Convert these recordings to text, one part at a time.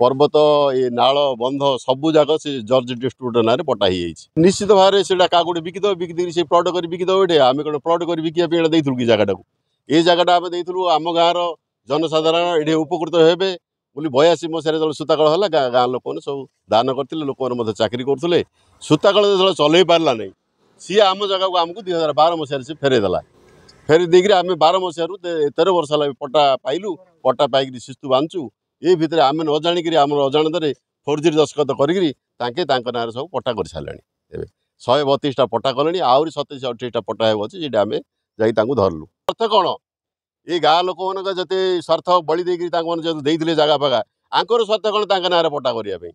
पर्वत ये नाल बंध सबू जाक से जर्ज डिस्ट्रीब्यूटर ना पटा ही निश्चित भाव से क्या गोटे बिकिद बिकी से प्लट कर बिकिद ये आम कौन प्लट कर बिका देलु कि जगटा को ये जगटा आम देलु आम गाँव जनसाधारण ये उपकृत हे बोली 82 मसीह जो सूताकल है गाँ लोक मैंने सब दान करते लोक मैंने चाकरी करुले सूताकल जो चल पारा नहीं सी आम जगह को आमको 2012 मसीह से फेरेदेला फेरी देकर आम 12 मसीह 13 वर्ष है पट्टा पाइलु पट्टा पाई शिस्तु बांधु ये भितर आम न जाणिक आम अजाणत फोर्जरी दस्खत करके ना सब पट्टा कर सारे 132टा पट्टा कले आहरी 27-28टा पट्टा अच्छे आम जा धरलु अर्थ कौन ये गाँ लोक मान जिते स्वार्थ बड़ी देते जगह फागा आंकर स्वार्थ कौन ना पट्टा करने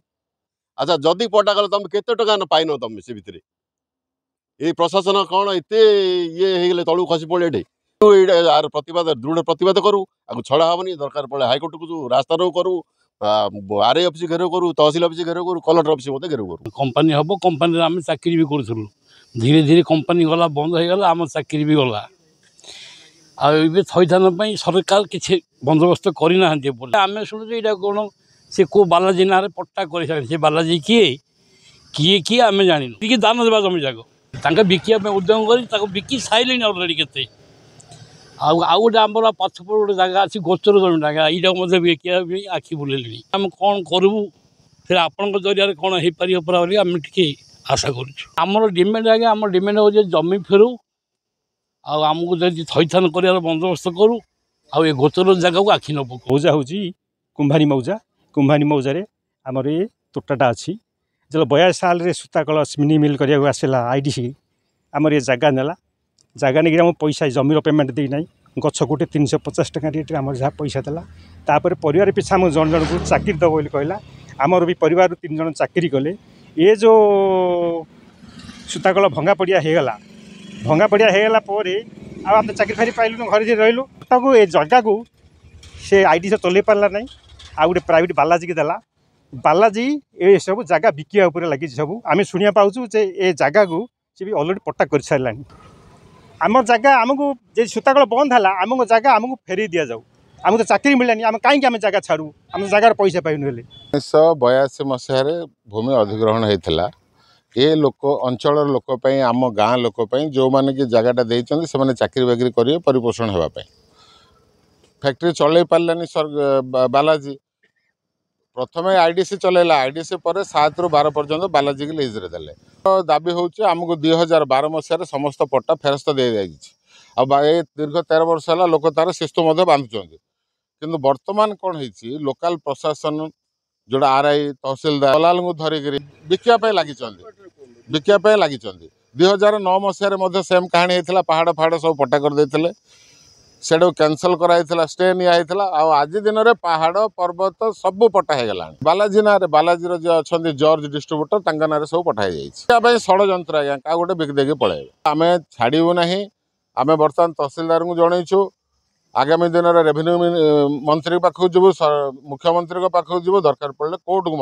अच्छा जदि पट्टा कल तुम केते टका पाइन तुम से भितर ये प्रशासन कौन एते ये तलू खसी पड़े यार प्रतिवाद दृढ़ प्रतिवाद करूँ आगे छड़ा हेनी दरकार पड़े हाइकोर्ट को रास्ता रोक करूँ आरआई ऑफिस घेराव करूँ तहसिल ऑफिस घेराव करूँ कलेक्टर ऑफिस मत घेराव करूँ कंपनी हम कंपनी आम चाकरी भी करूँ धीरे धीरे कंपनी गला बंद हो गला आम चाकरी भी गला आगे थैथान सरकार किसी बंदोबस्त करना आम शुणु यहाँ कौन से को बालाजी ना पट्टा कर बालाजी किए किए किए आम जान कि दान देवा जमी जाक बिका उद्यम कर बिकी सारे अलरेडी के आउ गोटे आम पछपड़ गोटे जगह अच्छी गोचर जमी जगह यहाँ बिका आखि बुले आम कौन करूँ फिर आपण जरिया कौन हो पार पूरा आम टे आशा कर डिमांड आगे आम डिमांड हो जमी फेरू आमको जब थैथान कर बंदोबस्त करूँ आ गोचर जगह को आखि न पक मौजा हूँ कुंभानी मौजा आमर ये तोटाटा अच्छी जो 82 साल सूताकल स्पिनिंग मिल करने आसला आईडीसी आमर ये जगह नेला जगह नहीं आम पैसा जमीर पेमेंट देना गछ गोटे 350 टका रेट आम जहाँ पैसा देला तापर परिवार पिछा आम जन जन को चाकरी दब बोली कहला आमर भी परिवार 3 जन चाकरी कले ये जो सूताकल भंगा पड़िया होगला भंगा पड़िया होगला आम चाकरी फारी पाइलु घर रही को ये जगह को से आईडी से चल पारा ना आ गए प्राइवेट बालाजी के देला बालाजी ये सब जगह बिकिया लगी सब आम शुणा पाचु ये जगह को सी भी अलरेडी पट्टा कर सारा आम जगह आमको जो सूताकल बंद है आम जगह आमको फेर दि जाऊ आम तो चाकरी मिलानी आम कहीं आम जगह छाड़ू आम जगार पैसा पाइनु 1982 मसीह भूमि अधिग्रहण होता ये लोक अंचल लोक आम गाँ लोक जो मैंने कि जगहटा देते से चाकरी बाकरी करेंगे परिपोषण होगापाई फैक्ट्री चल पारानी बालाजी प्रथम आईडीसी चलेला आईडीसी पर 7 ରୁ 12 पर्यंत बालाजी की लीज देले तो दाबी होची आमको 2012 मसीह समस्त पट्टा फेरस्त दे जाइए दीर्घ 13 वर्ष है लोक तार शिस्तु बांधुंट किंतु वर्तमान कौन होती लोकल प्रशासन जोड़ा आरआई तहसिलदार दलाल को धरिकी बिकापी लगी 2009 मसीह सेम कहानी होता पहाड़ फाड़ सब पट्टा करदे से कैंसल कराइला स्टे निहला आज दिन में पहाड़ पर्वत सब पट्टा हो गला बालाजी ना बालाजी जो अच्छा जर्ज डिस्ट्रीब्यूटर ना सब पठाई जाइए षड्यंत्र आज्ञा क्या गोटे बिकदेक पलैब आम छाड़ू ना आम बर्तमान तहसिलदार को जनईचु आगामी दिन में रेवेन्यू मंत्री पाखक जीवु मुख्यमंत्री पाखक जीवु दरकार पड़े कोर्ट को